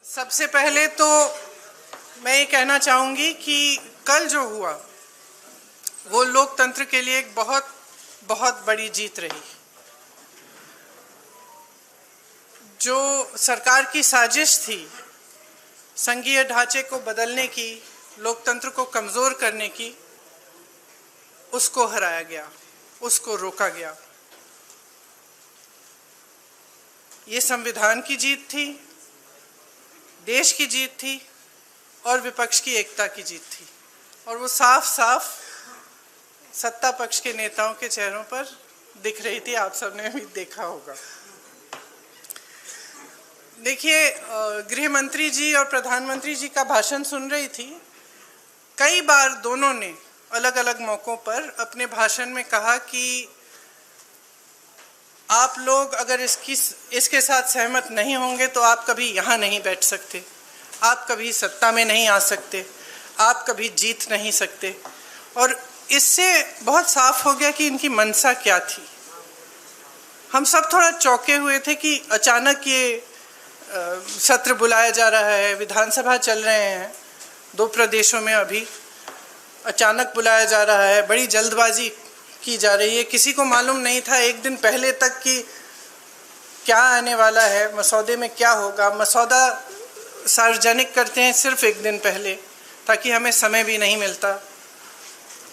सबसे पहले तो मैं ये कहना चाहूँगी कि कल जो हुआ वो लोकतंत्र के लिए एक बहुत बहुत बड़ी जीत रही। जो सरकार की साजिश थी संघीय ढांचे को बदलने की, लोकतंत्र को कमज़ोर करने की, उसको हराया गया, उसको रोका गया। ये संविधान की जीत थी, देश की जीत थी और विपक्ष की एकता की जीत थी। और वो साफ साफ सत्ता पक्ष के नेताओं के चेहरों पर दिख रही थी, आप सबने भी देखा होगा। देखिए, गृह मंत्री जी और प्रधानमंत्री जी का भाषण सुन रही थी। कई बार दोनों ने अलग अलग मौक़ों पर अपने भाषण में कहा कि आप लोग अगर इसके साथ सहमत नहीं होंगे तो आप कभी यहाँ नहीं बैठ सकते, आप कभी सत्ता में नहीं आ सकते, आप कभी जीत नहीं सकते। और इससे बहुत साफ हो गया कि इनकी मंशा क्या थी। हम सब थोड़ा चौंके हुए थे कि अचानक ये सत्र बुलाया जा रहा है, विधानसभा चल रहे हैं 2 प्रदेशों में, अभी अचानक बुलाया जा रहा है, बड़ी जल्दबाजी की जा रही है। किसी को मालूम नहीं था एक दिन पहले तक कि क्या आने वाला है, मसौदे में क्या होगा। मसौदा सार्वजनिक करते हैं सिर्फ एक दिन पहले ताकि हमें समय भी नहीं मिलता।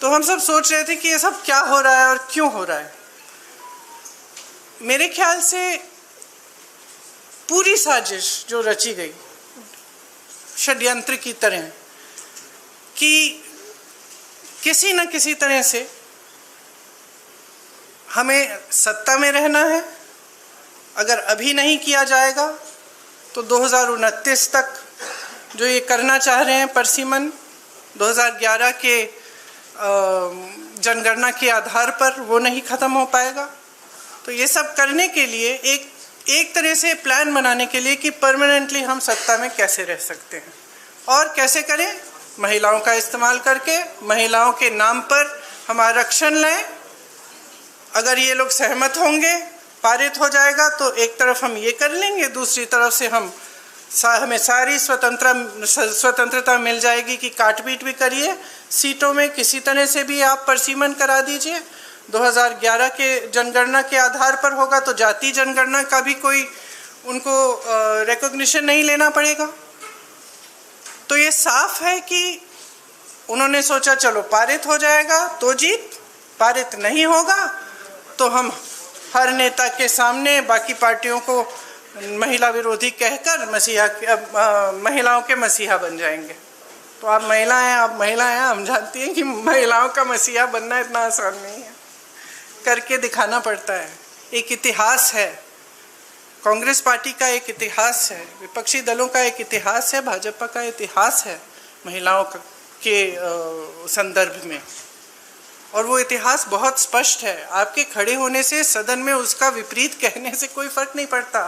तो हम सब सोच रहे थे कि ये सब क्या हो रहा है और क्यों हो रहा है। मेरे ख्याल से पूरी साजिश जो रची गई षड्यंत्र की तरह कि किसी न किसी तरह से हमें सत्ता में रहना है। अगर अभी नहीं किया जाएगा तो 2029 तक जो ये करना चाह रहे हैं परसीमन 2011 के जनगणना के आधार पर, वो नहीं ख़त्म हो पाएगा। तो ये सब करने के लिए एक तरह से प्लान बनाने के लिए कि परमानेंटली हम सत्ता में कैसे रह सकते हैं और कैसे करें, महिलाओं का इस्तेमाल करके महिलाओं के नाम पर हम आरक्षण लें। अगर ये लोग सहमत होंगे, पारित हो जाएगा तो एक तरफ हम ये कर लेंगे, दूसरी तरफ से हमें सारी स्वतंत्रता मिल जाएगी कि काट पीट भी करिए सीटों में, किसी तरह से भी आप परसीमन करा दीजिए। 2011 के जनगणना के आधार पर होगा तो जाति जनगणना का भी कोई उनको रिकॉग्निशन नहीं लेना पड़ेगा। तो ये साफ है कि उन्होंने सोचा चलो पारित हो जाएगा तो जीत, पारित नहीं होगा तो हम हर नेता के सामने बाकी पार्टियों को महिला विरोधी कहकर महिलाओं के मसीहा बन जाएंगे। तो आप महिला हैं, हम जानती हैं कि महिलाओं का मसीहा बनना इतना आसान नहीं है, करके दिखाना पड़ता है। एक इतिहास है, कांग्रेस पार्टी का एक इतिहास है, विपक्षी दलों का एक इतिहास है, भाजपा का इतिहास है महिलाओं के संदर्भ में। और वो इतिहास बहुत स्पष्ट है। आपके खड़े होने से सदन में उसका विपरीत कहने से कोई फर्क नहीं पड़ता।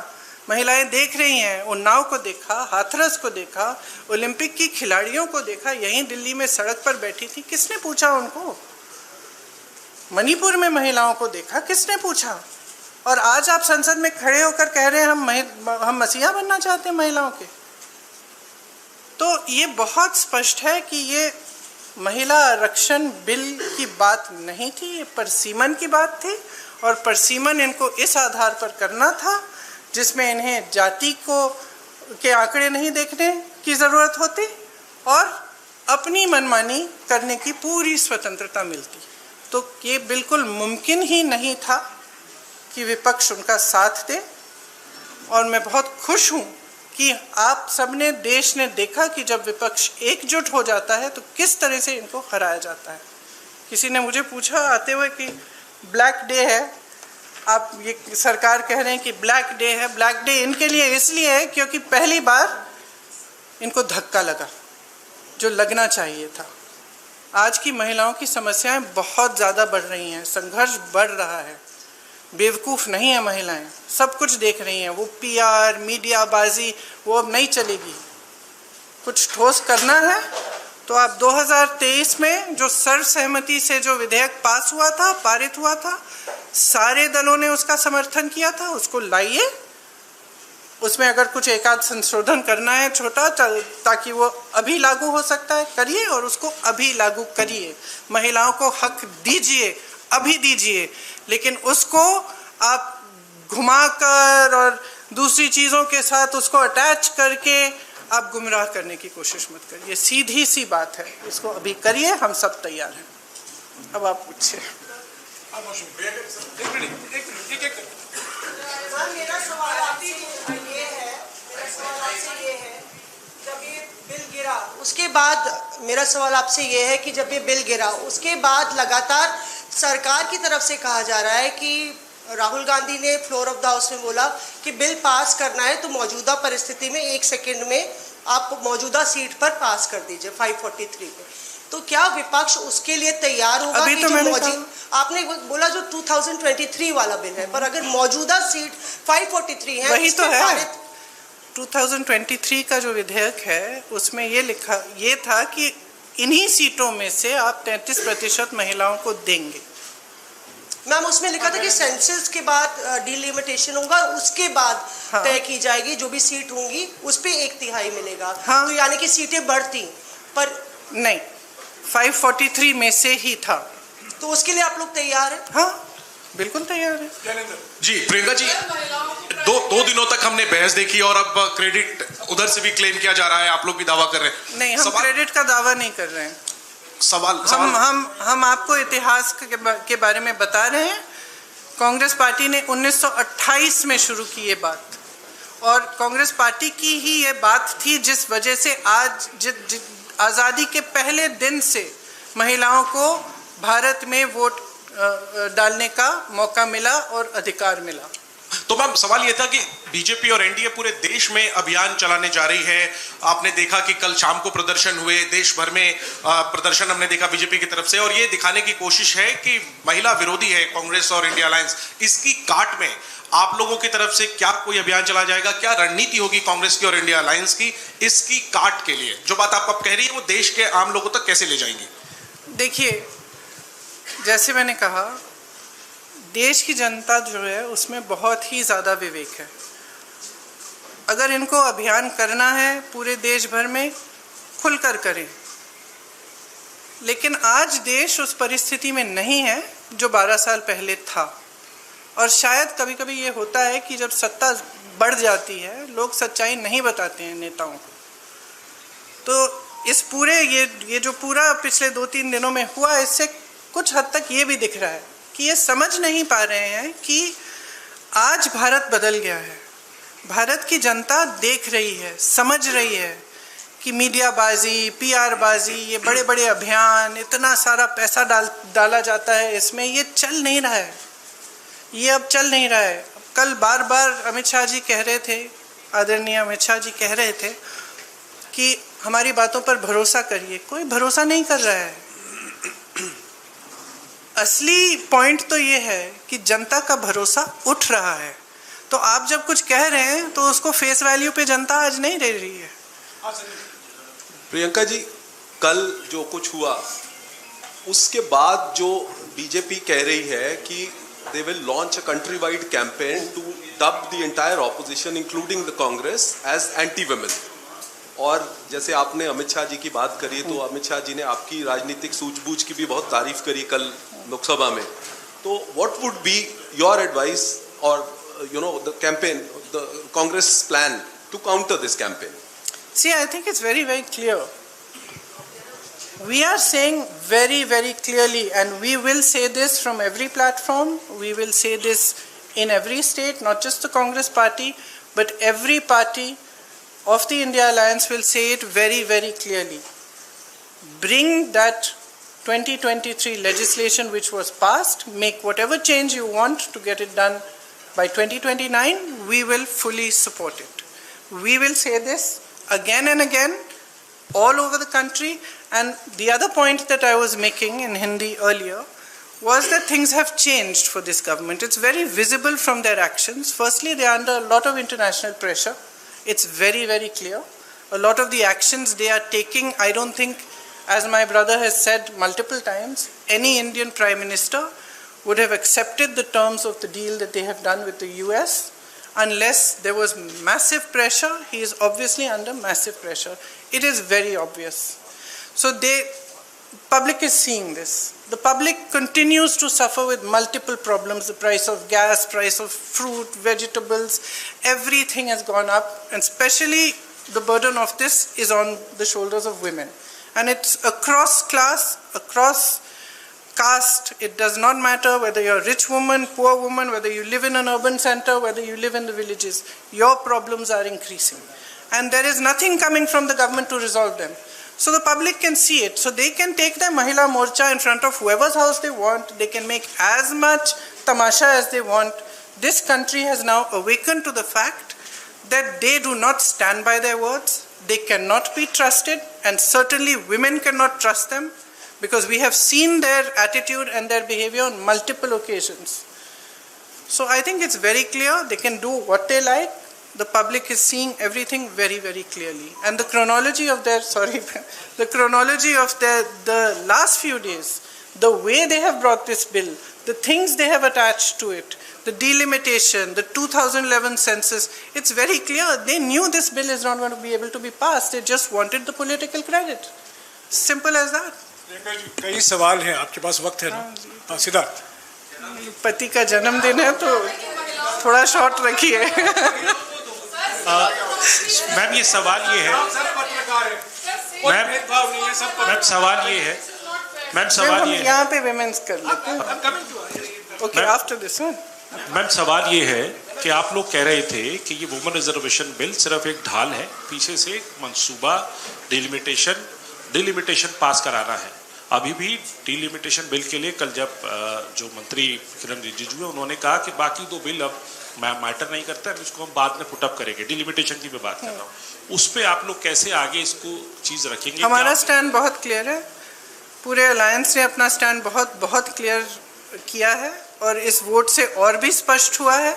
महिलाएं देख रही हैं, उन्नाव को देखा, हाथरस को देखा, ओलंपिक की खिलाड़ियों को देखा, यहीं दिल्ली में सड़क पर बैठी थी, किसने पूछा उनको? मणिपुर में महिलाओं को देखा, किसने पूछा? और आज आप संसद में खड़े होकर कह रहे हैं हम मसीहा बनना चाहते हैं महिलाओं के। तो ये बहुत स्पष्ट है कि ये महिला आरक्षण बिल की बात नहीं थी, ये परसीमन की बात थी। और परसीमन इनको इस आधार पर करना था जिसमें इन्हें जाति के आंकड़े नहीं देखने की ज़रूरत होती और अपनी मनमानी करने की पूरी स्वतंत्रता मिलती। तो ये बिल्कुल मुमकिन ही नहीं था कि विपक्ष उनका साथ दे। और मैं बहुत खुश हूँ कि आप सबने, देश ने देखा कि जब विपक्ष एकजुट हो जाता है तो किस तरह से इनको हराया जाता है। किसी ने मुझे पूछा आते हुए कि ब्लैक डे है, आप ये सरकार कह रहे हैं कि ब्लैक डे है। ब्लैक डे इनके लिए इसलिए है क्योंकि पहली बार इनको धक्का लगा जो लगना चाहिए था। आज की महिलाओं की समस्याएं बहुत ज़्यादा बढ़ रही हैं, संघर्ष बढ़ रहा है। बेवकूफ़ नहीं है महिलाएं, सब कुछ देख रही हैं। वो पीआर, मीडियाबाजी वो अब नहीं चलेगी। कुछ ठोस करना है तो आप 2023 में जो सर्वसहमति से जो विधेयक पास हुआ था, पारित हुआ था, सारे दलों ने उसका समर्थन किया था, उसको लाइए, उसमें अगर कुछ एकाध संशोधन करना है छोटा, ताकि वो अभी लागू हो सकता है, करिए और उसको अभी लागू करिए। महिलाओं को हक दीजिए, अभी दीजिए, लेकिन उसको आप घुमाकर और दूसरी चीज़ों के साथ उसको अटैच करके आप गुमराह करने की कोशिश मत करिए। सीधी सी बात है, इसको अभी करिए, हम सब तैयार हैं। अब आप पूछिए। मेरा सवाल आपसे ये है, जब ये बिल गिरा उसके बाद, मेरा सवाल आपसे ये है कि जब ये बिल गिरा उसके बाद लगातार सरकार की तरफ से कहा जा रहा है कि राहुल गांधी ने फ्लोर ऑफ द हाउस में बोला कि बिल पास करना है तो मौजूदा परिस्थिति में 1 सेकंड में आप मौजूदा सीट पर पास कर दीजिए 543 पे। तो क्या विपक्ष उसके लिए तैयार होगा? अभी कि तो जो आपने बोला जो 2023 वाला बिल है, पर अगर मौजूदा सीट 543 है, वही तो है। 2023 का जो विधेयक है उसमें ये था कि इन्हीं सीटों में से आप 33% महिलाओं को देंगे। मैम उसमें लिखा था कि सेंसस के बाद डिलिमिटेशन होगा, उसके बाद तय की जाएगी जो भी सीट होंगी उस पे 1/3 मिलेगा। तो यानी कि सीटें बढ़ती, पर नहीं, 543 में से ही था। तो उसके लिए आप लोग तैयार हैं? हाँ, बिल्कुल तैयार है। जी प्रियंका जी, दो दिनों तक हमने बहस देखी और अब क्रेडिट उधर से भी क्लेम किया जा रहा है, आप लोग भी दावा कर रहे हैं। नहीं, हम क्रेडिट का दावा नहीं कर रहे हैं। सवाल हम आपको इतिहास के बारे में बता रहे हैं। कांग्रेस पार्टी ने 1928 में शुरू की ये बात, और कांग्रेस पार्टी की ही ये बात थी जिस वजह से आज आज़ादी के पहले दिन से महिलाओं को भारत में वोट डालने का मौका मिला और अधिकार मिला। तो मैम सवाल ये था कि बीजेपी और एनडीए पूरे देश में अभियान चलाने जा रही है। आपने देखा कि कल शाम को प्रदर्शन हुए, देश भर में प्रदर्शन हमने देखा बीजेपी की तरफ से, और ये दिखाने की कोशिश है कि महिला विरोधी है कांग्रेस और इंडिया अलायंस। इसकी काट में आप लोगों की तरफ से क्या कोई अभियान चला जाएगा? क्या रणनीति होगी कांग्रेस की और इंडिया अलायंस की इसकी काट के लिए? जो बात आप अब कह रही है वो देश के आम लोगों तक कैसे ले जाएंगी? देखिए, जैसे मैंने कहा, देश की जनता जो है उसमें बहुत ही ज़्यादा विवेक है। अगर इनको अभियान करना है पूरे देश भर में, खुलकर करें। लेकिन आज देश उस परिस्थिति में नहीं है जो 12 साल पहले था, और शायद कभी कभी ये होता है कि जब सत्ता बढ़ जाती है लोग सच्चाई नहीं बताते हैं नेताओं को। तो इस पूरे ये जो पूरा पिछले 2-3 दिनों में हुआ, इससे कुछ हद तक ये भी दिख रहा है कि ये समझ नहीं पा रहे हैं कि आज भारत बदल गया है। भारत की जनता देख रही है, समझ रही है कि मीडियाबाजी, पीआर बाजी, ये बड़े बड़े अभियान, इतना सारा पैसा डाला जाता है इसमें, ये चल नहीं रहा है। ये अब चल नहीं रहा है। कल बार बार अमित शाह जी कह रहे थे, आदरणीय अमित शाह जी कह रहे थे कि हमारी बातों पर भरोसा करिए। कोई भरोसा नहीं कर रहा है। असली पॉइंट तो ये है कि जनता का भरोसा उठ रहा है। तो आप जब कुछ कह रहे हैं तो उसको फेस वैल्यू पे जनता आज नहीं ले रही है। प्रियंका जी, कल जो कुछ हुआ उसके बाद जो बीजेपी कह रही है कि they will launch a country-wide campaign to dub the entire opposition, including the Congress, as anti-women. और जैसे आपने अमित शाह जी की बात करी, तो अमित शाह जी ने आपकी राजनीतिक सूझबूझ की भी बहुत तारीफ करी कल लोकसभा में। तो what would be your advice or the campaign, the Congress plan to counter this campaign? See, I think it's very, very clear. We are saying very, very clearly, and we will say this from every platform, we will say this in every state, not just the Congress party, but every party of the India Alliance will say it very, very clearly. Bring that 2023 legislation which was passed, make whatever change you want to get it done by 2029, we will fully support it. We will say this again and again, all over the country. And the other point that I was making in Hindi earlier was that things have changed for this government. It's very visible from their actions. Firstly, they are under a lot of international pressure. It's very, very clear. A lot of the actions they are taking, I don't think, as my brother has said multiple times, any Indian Prime Minister would have accepted the terms of the deal that they have done with the US. unless there was massive pressure. He is obviously under massive pressure. It is very obvious. So public is seeing this. The public continues to suffer with multiple problems. The price of gas, price of fruit, vegetables, everything has gone up, and especially the burden of this is on the shoulders of women. And it's across class, across caste. It does not matter whether you're a rich woman, poor woman, whether you live in an urban center, whether you live in the villages. Your problems are increasing. And there is nothing coming from the government to resolve them. So the public can see it. So they can take their Mahila Morcha in front of whoever's house they want. They can make as much tamasha as they want. This country has now awakened to the fact that they do not stand by their words. They cannot be trusted, and certainly women cannot trust them, because we have seen their attitude and their behavior on multiple occasions. So I think it's very clear they can do what they like. The public is seeing everything very, very clearly. And the chronology of the last few days, the way they have brought this bill, the things they have attached to it, the delimitation, the 2011 census, it's very clear. They knew this bill is not going to be able to be passed. They just wanted the political credit. Simple as that. कई सवाल हैं, आपके पास वक्त है ना? हाँ, सिद्धार्थ। पति का जन्मदिन है तो थोड़ा शॉर्ट रखिए। मैम ये सवाल ये है, मैम सवाल ये है, यहाँ पे विमेंस कर लेते हैं। Okay, after this one. Ma'am सवाल ये है कि आप लोग कह रहे थे कि ये वुमेन रिजर्वेशन बिल सिर्फ एक ढाल है, पीछे से एक मंसूबा डिलिमिटेशन पास कराना है। अभी भी डिलिमिटेशन बिल के लिए कल जब जो मंत्री किरण रिजिजू है उन्होंने कहा कि बाकी दो बिल अब मैटर नहीं करता है, इसको हम बाद में पुटअप करेंगे। डिलिमिटेशन की मैं बात कर रहा हूँ, उस पर आप लोग कैसे आगे इसको चीज रखेंगे? हमारा स्टैंड बहुत क्लियर है, पूरे अलायंस ने अपना स्टैंड बहुत क्लियर किया है, और इस वोट से और भी स्पष्ट हुआ है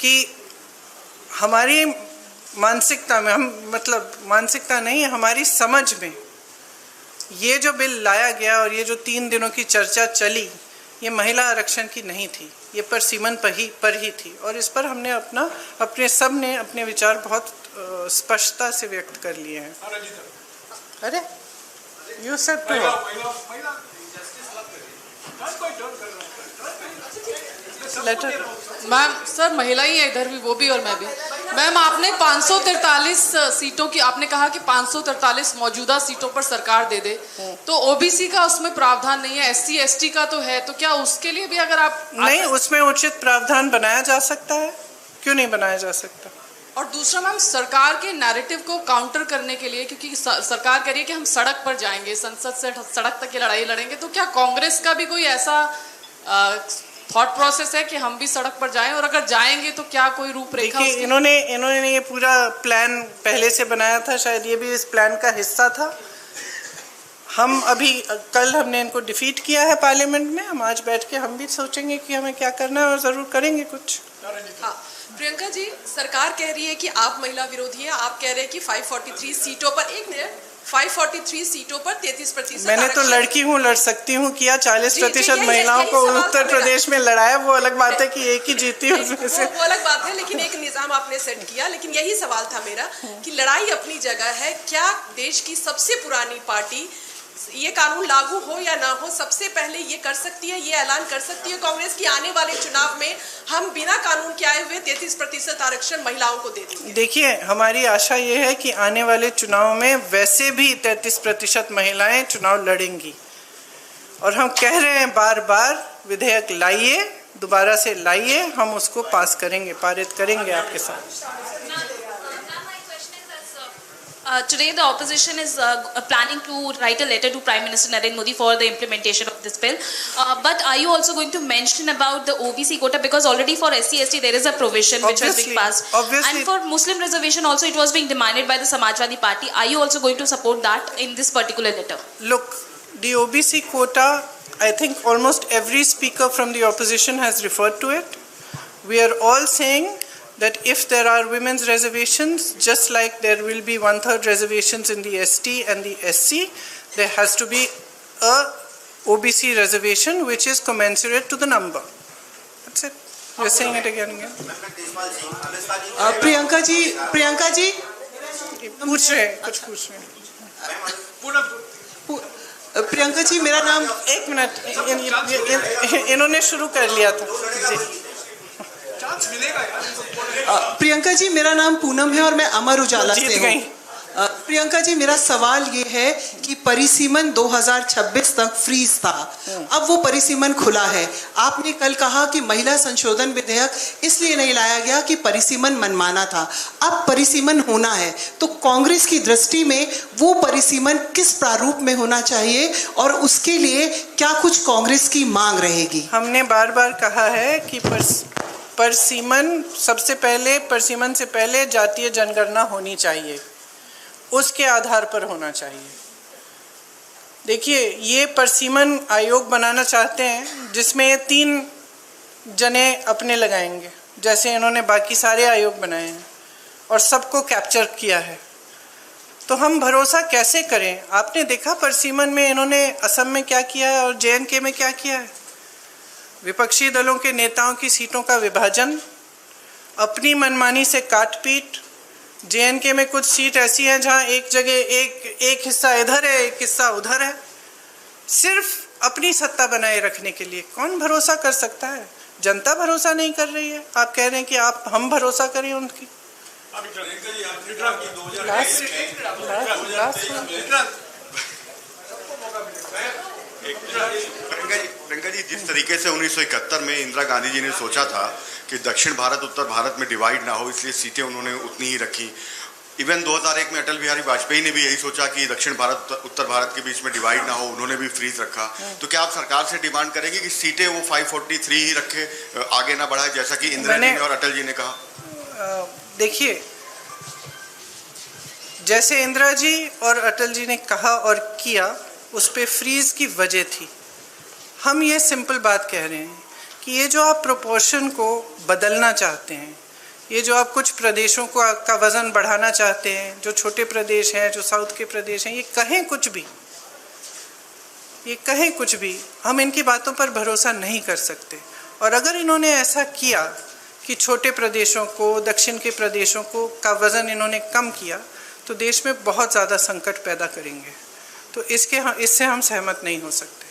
कि हमारी मानसिकता में, मानसिकता नहीं, हमारी समझ में ये जो बिल लाया गया और ये जो 3 दिनों की चर्चा चली, ये महिला आरक्षण की नहीं थी, ये परसिमन पर ही थी, और इस पर हमने सब ने अपने विचार बहुत स्पष्टता से व्यक्त कर लिए हैं। अरे you said to letter. Ma'am sir महिला ही है इधर भी, वो भी और मैं भी। मैम आपने 543 सीटों की आपने कहा कि 543 मौजूदा सीटों पर सरकार दे दे, तो ओबीसी का उसमें प्रावधान नहीं है, एससी एसटी का तो है, तो क्या उसके लिए भी अगर आप नहीं, उसमें उचित प्रावधान बनाया जा सकता है, क्यों नहीं बनाया जा सकता? और दूसरा मैम सरकार के नैरेटिव को काउंटर करने के लिए, क्योंकि सरकार कह रही है कि हम सड़क पर जाएंगे, संसद से सड़क तक की लड़ाई लड़ेंगे, तो क्या कांग्रेस का भी कोई ऐसा थॉट प्रोसेस है कि हम भी सड़क पर जाएं, और अगर जाएंगे तो क्या कोई रूपरेखा? देखिए, इन्होंने ये पूरा प्लान पहले से बनाया था, शायद ये भी इस प्लान का हिस्सा था। कल हमने इनको डिफीट किया है पार्लियामेंट में, हम आज बैठ के हम भी सोचेंगे कि हमें क्या करना है, और जरूर करेंगे कुछ। हाँ, प्रियंका जी, सरकार कह रही है कि आप महिला विरोधी हैं, आप कह रहे हैं कि 543 सीटों पर 543 सीटों पर 33%। मैंने तो लड़की हूँ, लड़ सकती हूँ, किया 40% महिलाओं को उत्तर प्रदेश में लड़ाया, वो अलग बात है कि एक ही जीती उसमें से, वो अलग बात है, लेकिन एक निजाम आपने सेट किया। लेकिन यही सवाल था मेरा कि लड़ाई अपनी जगह है, क्या देश की सबसे पुरानी पार्टी ये कानून लागू हो या ना हो, सबसे पहले ये कर सकती है, ये ऐलान कर सकती है कांग्रेस की आने वाले चुनाव में हम बिना कानून के आए हुए 33% आरक्षण महिलाओं को दे देंगे? देखिए, हमारी आशा ये है कि आने वाले चुनाव में वैसे भी 33% महिलाएं चुनाव लड़ेंगी, और हम कह रहे हैं बार बार, विधेयक लाइए, दोबारा से लाइए, हम उसको पास करेंगे, पारित करेंगे आपके साथ। Today the opposition is planning to write a letter to Prime Minister Narendra Modi for the implementation of this bill. But are you also going to mention about the OBC quota, because already for SC ST there is a provision which has been passed, and for Muslim reservation also it was being demanded by the Samajwadi Party. Are you also going to support that in this particular letter? Look, the OBC quota, I think almost every speaker from the opposition has referred to it. We are all saying that if there are women's reservations, just like there will be 1/3 reservations in the ST and the SC, there has to be a OBC reservation which is commensurate to the number. That's it. You're saying it again. Priyanka ji पूछ रहे हैं, कुछ पूछ रहे हैं। प्रियंका जी मेरा नाम, एक मिनट, इन्होंने शुरू कर लिया था जी। प्रियंका जी मेरा नाम पूनम है और मैं अमर उजाला से हूँ। प्रियंका जी मेरा सवाल ये है कि परिसीमन 2026 तक फ्रीज था, अब वो परिसीमन खुला है। आपने कल कहा कि महिला संशोधन विधेयक इसलिए नहीं लाया गया कि परिसीमन मनमाना था, अब परिसीमन होना है, तो कांग्रेस की दृष्टि में वो परिसीमन किस प्रारूप में होना चाहिए और उसके लिए क्या कुछ कांग्रेस की मांग रहेगी? हमने बार बार कहा है कि परिसीमन से पहले जातीय जनगणना होनी चाहिए, उसके आधार पर होना चाहिए। देखिए, ये परिसीमन आयोग बनाना चाहते हैं जिसमें ये 3 जने अपने लगाएंगे, जैसे इन्होंने बाकी सारे आयोग बनाए हैं और सबको कैप्चर किया है। तो हम भरोसा कैसे करें? आपने देखा परिसीमन में इन्होंने असम में क्या किया है और JNK में क्या किया है। विपक्षी दलों के नेताओं की सीटों का विभाजन, अपनी मनमानी से काट-पीट। JNK में कुछ सीट ऐसी हैं जहां एक जगह एक हिस्सा इधर है, एक हिस्सा उधर है, सिर्फ अपनी सत्ता बनाए रखने के लिए। कौन भरोसा कर सकता है? जनता भरोसा नहीं कर रही है। आप कह रहे हैं कि हम भरोसा करें उनकी। प्रियंका जी, जिस तरीके से 1971 में इंदिरा गांधी जी ने सोचा था कि दक्षिण भारत उत्तर भारत में डिवाइड ना हो, इसलिए सीटें उन्होंने उतनी ही रखी। इवन 2001 में अटल बिहारी वाजपेयी ने भी यही सोचा कि दक्षिण भारत उत्तर भारत के बीच में डिवाइड ना हो, उन्होंने भी फ्रीज रखा। तो क्या आप सरकार से डिमांड करेंगे कि सीटें वो 543 ही रखे, आगे ना बढ़ाए, जैसा कि इंदिरा जी ने और अटल जी ने कहा? देखिए, जैसे इंदिरा जी और अटल जी ने कहा और किया, उस पे फ्रीज की वजह थी। हम ये सिंपल बात कह रहे हैं कि ये जो आप प्रोपोर्शन को बदलना चाहते हैं, ये जो आप कुछ प्रदेशों का वज़न बढ़ाना चाहते हैं, जो छोटे प्रदेश हैं, जो साउथ के प्रदेश हैं, ये कहें कुछ भी, हम इनकी बातों पर भरोसा नहीं कर सकते। और अगर इन्होंने ऐसा किया कि छोटे प्रदेशों को, दक्षिण के प्रदेशों को का वज़न इन्होंने कम किया, तो देश में बहुत ज़्यादा संकट पैदा करेंगे। तो इससे हम सहमत नहीं हो सकते।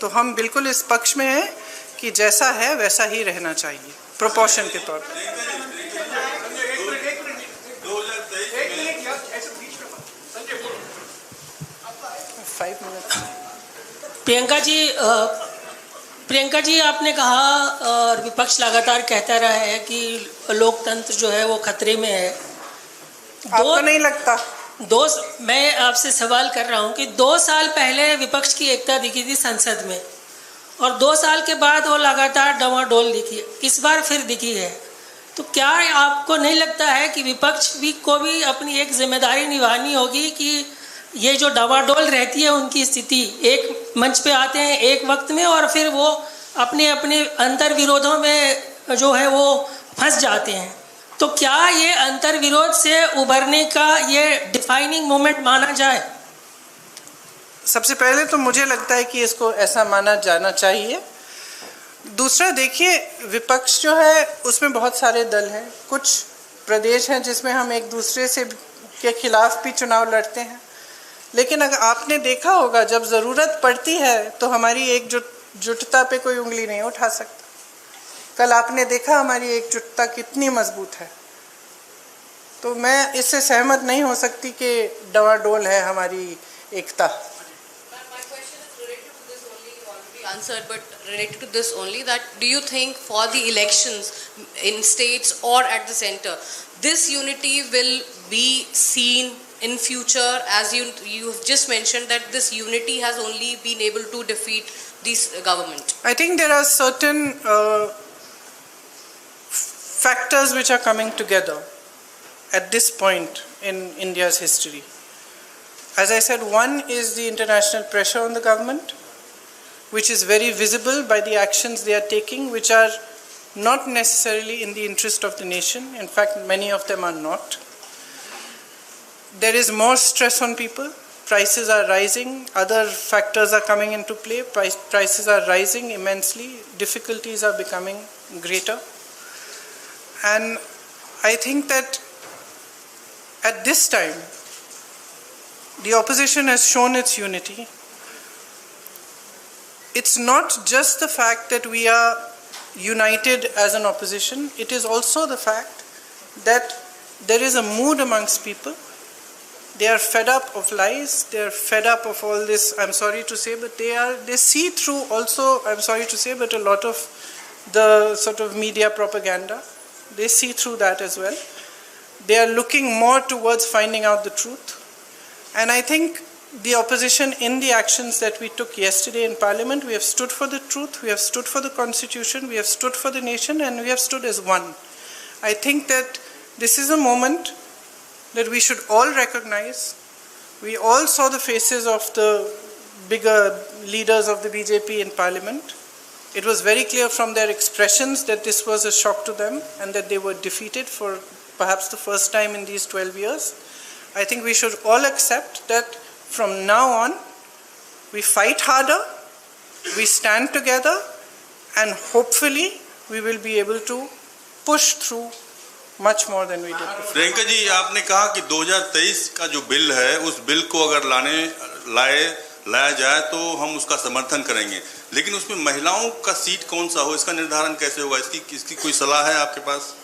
तो हम बिल्कुल इस पक्ष में हैं कि जैसा है वैसा ही रहना चाहिए, प्रोपोर्शन के तौर पर। प्रियंका जी आपने कहा और विपक्ष लगातार कहता रहा है कि लोकतंत्र जो है वो खतरे में है। आपको नहीं लगता? मैं आपसे सवाल कर रहा हूं कि 2 साल पहले विपक्ष की एकता दिखी थी संसद में और 2 साल के बाद वो लगातार डवाडोल दिखी, इस बार फिर दिखी है। तो क्या आपको नहीं लगता है कि विपक्ष को भी अपनी एक जिम्मेदारी निभानी होगी कि ये जो डवाडोल रहती है उनकी स्थिति, एक मंच पे आते हैं एक वक्त में और फिर वो अपने अंतर विरोधों में जो है वो फंस जाते हैं। तो क्या ये अंतर विरोध से उभरने का ये डिफाइनिंग मोमेंट माना जाए? सबसे पहले तो मुझे लगता है कि इसको ऐसा माना जाना चाहिए। दूसरा, देखिए, विपक्ष जो है उसमें बहुत सारे दल हैं, कुछ प्रदेश हैं जिसमें हम एक दूसरे से के खिलाफ भी चुनाव लड़ते हैं, लेकिन अगर आपने देखा होगा जब ज़रूरत पड़ती है तो हमारी एकजुटता पे कोई उंगली नहीं उठा सकता। कल आपने देखा हमारी एकजुटता कितनी मजबूत है। तो मैं इससे सहमत नहीं हो सकती कि डवाडोल है हमारी एकता। Answered, but related to this only, that do you think for the elections in states or at the center, this unity will be seen in future, as you've just mentioned that this unity has only been able to defeat this government? I think there are certain factors which are coming together at this point in India's history. As I said, one is the international pressure on the government, which is very visible by the actions they are taking, which are not necessarily in the interest of the nation. In fact, many of them are not. There is more stress on people. Prices are rising. Other factors are coming into play. Prices are rising immensely. Difficulties are becoming greater. And I think that at this time, the opposition has shown its unity. It's not just the fact that we are united as an opposition, it is also the fact that there is a mood amongst people. They are fed up of lies, they are fed up of all this, I'm sorry to say, but they see through also, I'm sorry to say, but a lot of the sort of media propaganda. They see through that as well. They are looking more towards finding out the truth. And I think the opposition, in the actions that we took yesterday in Parliament, we have stood for the truth, we have stood for the Constitution, we have stood for the nation, and we have stood as one. I think that this is a moment that we should all recognize. We all saw the faces of the bigger leaders of the BJP in Parliament. It was very clear from their expressions that this was a shock to them and that they were defeated for perhaps the first time in these 12 years. I think we should all accept that from now on, we fight harder, we stand together, and hopefully we will be able to push through much more than we did before. Priyanka ji, आपने कहा कि 2023 का जो bill है, उस bill को अगर लाया जाए तो हम उसका समर्थन करेंगे, लेकिन उसमें महिलाओं का सीट कौन सा हो, इसका निर्धारण कैसे होगा? इसकी कोई सलाह है आपके पास?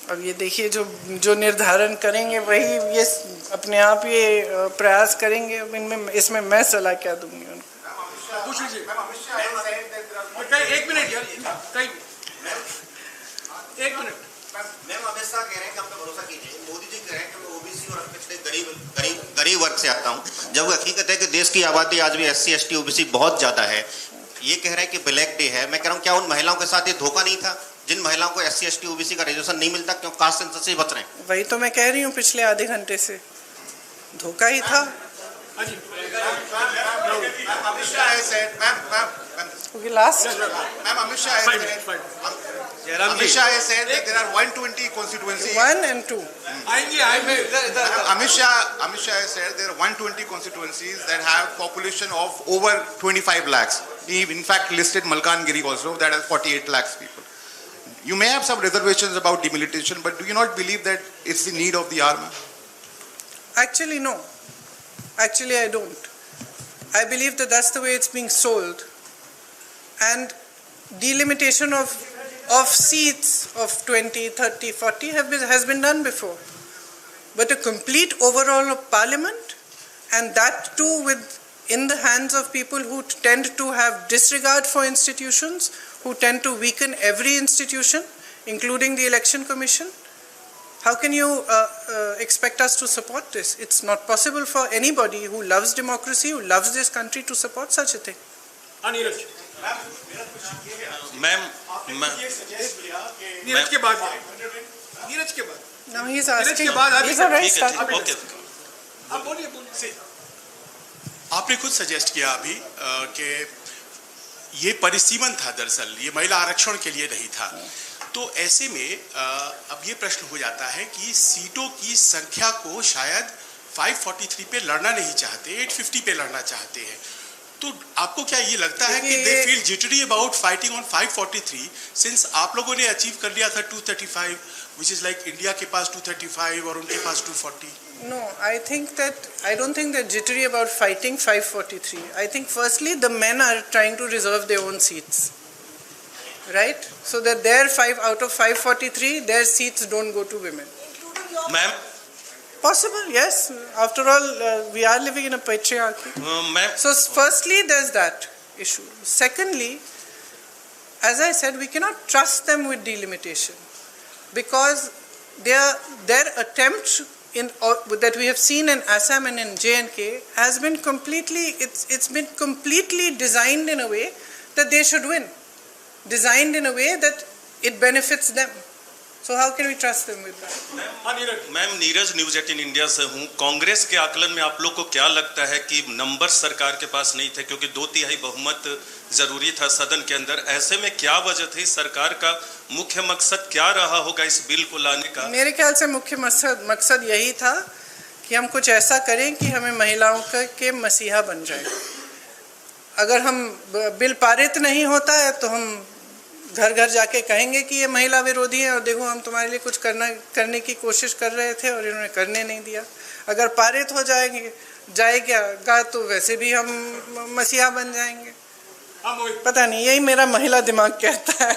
अब ये देखिए, जो निर्धारण करेंगे वही ये अपने आप ये प्रयास करेंगे। इनमें इसमें मैं सलाह क्या दूंगी उनको? पूछ लीजिए। एक मिनट यार, एक मिनट। मैम, अमित शाह कह रहे हैं कि हम पे भरोसा कीजिए। मोदी जी कह रहे हैं कि मैं ओबीसी और पिछड़े गरीब वर्ग से आता हूँ, जब हकीकत है कि देश की आबादी आज भी SC ST OBC बहुत ज्यादा है। ये कह रहे हैं कि ब्लैक डे है। मैं कह रहा हूँ, क्या उन महिलाओं के साथ ये धोखा नहीं था जिन महिलाओं को SC ST OBC का रिजर्वेशन नहीं मिलता, क्यों कास्ट सेंसस से बच रहे हैं? वही तो मैं कह रही हूँ, पिछले आधे घंटे से धोखा ही था। Okay, last. Ma'am, Amit Shah has said that there are 120 constituencies. 1 and 2. Amit Shah has said there are 120 constituencies that have population of over 25 lakhs. He in fact listed Malkangiri also, that has 48 lakhs people. You may have some reservations about demilitation, but do you not believe that it's the need of the hour? Actually, no. Actually, I don't. I believe that that's the way it's being sold. And delimitation of seats of 20, 30, 40 has been done before. But a complete overhaul of Parliament, and that too in the hands of people who tend to have disregard for institutions, who tend to weaken every institution, including the Election Commission. How can you expect us to support this? It's not possible for anybody who loves democracy, who loves this country, to support such a thing. Ma'am, Neeraj के बाद No, he's asking. He's already started. Okay. आप बोलिए। आपने खुद suggest किया अभी कि ये परिसीमन था, दरअसल ये महिला आरक्षण के लिए नहीं था। तो ऐसे में अब ये प्रश्न हो जाता है कि सीटों की संख्या को शायद 543 पे लड़ना नहीं चाहते, 850 पे लड़ना चाहते हैं। तो आपको क्या ये लगता है कि they feel jittery about fighting on 543 since आप लोगों ने अचीव कर लिया था 235, which is like इंडिया के पास 235 और उनके पास 240? No, I don't think they're jittery about fighting 543. I think firstly the men are trying to reserve their own seats, right? So that their 5 out of 543, their seats don't go to women. Ma'am? Possible, yes. After all, we are living in a patriarchy. So firstly, there's that issue. Secondly, as I said, we cannot trust them with delimitation because their attempt that we have seen in Assam and in J&K has been it's been completely designed in a way that they should win, designed in a way that it benefits them. So how can we trust them with that? Ma'am, Neeraj news 18 India से हूँ। कांग्रेस के आकलन में आप लोग को क्या लगता है कि नंबर सरकार के पास नहीं थे, क्योंकि 2/3 बहुमत जरूरी था सदन के अंदर? ऐसे में क्या वजह थी? सरकार का मुख्य मकसद क्या रहा होगा इस बिल को लाने का? मेरे ख्याल से मुख्य मकसद यही था कि हम कुछ ऐसा करें कि हमें महिलाओं के मसीहा बन जाए। अगर हम बिल पारित नहीं होता है तो हम घर घर जाके कहेंगे कि ये महिला विरोधी है और देखो हम तुम्हारे लिए कुछ करने की कोशिश कर रहे थे और इन्होंने करने नहीं दिया। अगर पारित हो जाएगा तो वैसे भी हम मसीहा बन जाएंगे। पता नहीं, यही मेरा महिला दिमाग कहता है।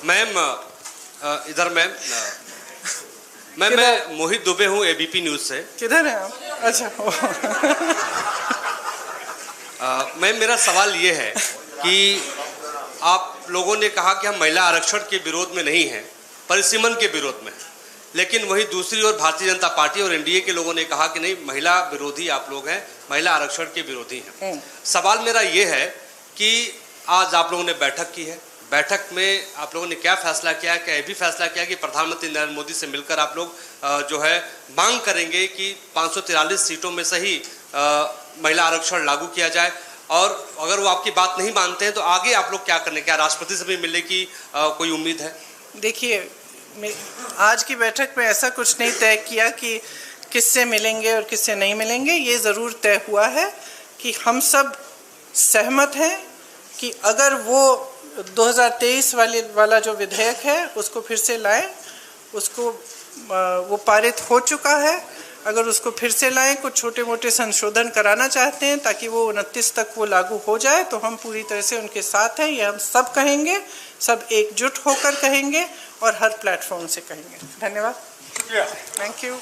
मैम इधर मैं मोहित दुबे हूँ एबीपी न्यूज से। किधर हैं आप? अच्छा। मैम मेरा सवाल ये है कि आप लोगों ने कहा कि हम महिला आरक्षण के विरोध में नहीं हैं, परिसीमन के विरोध में, लेकिन वही दूसरी ओर भारतीय जनता पार्टी और एनडीए के लोगों ने कहा कि नहीं महिला विरोधी आप लोग हैं, महिला आरक्षण के विरोधी हैं। सवाल मेरा ये है कि आज आप लोगों ने बैठक की है, बैठक में आप लोगों ने क्या फैसला किया? क्या ये भी फैसला किया कि प्रधानमंत्री नरेंद्र मोदी से मिलकर आप लोग जो है मांग करेंगे कि 543 सीटों में से ही महिला आरक्षण लागू किया जाए, और अगर वो आपकी बात नहीं मानते हैं तो आगे आप लोग क्या करने? क्या राष्ट्रपति से भी मिलने की कोई उम्मीद है? देखिए, आज की बैठक में ऐसा कुछ नहीं तय किया कि किससे मिलेंगे और किससे नहीं मिलेंगे। ये ज़रूर तय हुआ है कि हम सब सहमत हैं कि अगर वो 2023 वाला जो विधेयक है उसको फिर से लाएं, उसको वो पारित हो चुका है, अगर उसको फिर से लाएं, कुछ छोटे मोटे संशोधन कराना चाहते हैं ताकि वो 29 तक वो लागू हो जाए, तो हम पूरी तरह से उनके साथ हैं। ये हम सब कहेंगे, सब एकजुट होकर कहेंगे और हर प्लेटफॉर्म से कहेंगे। धन्यवाद। शुक्रिया। Thank you.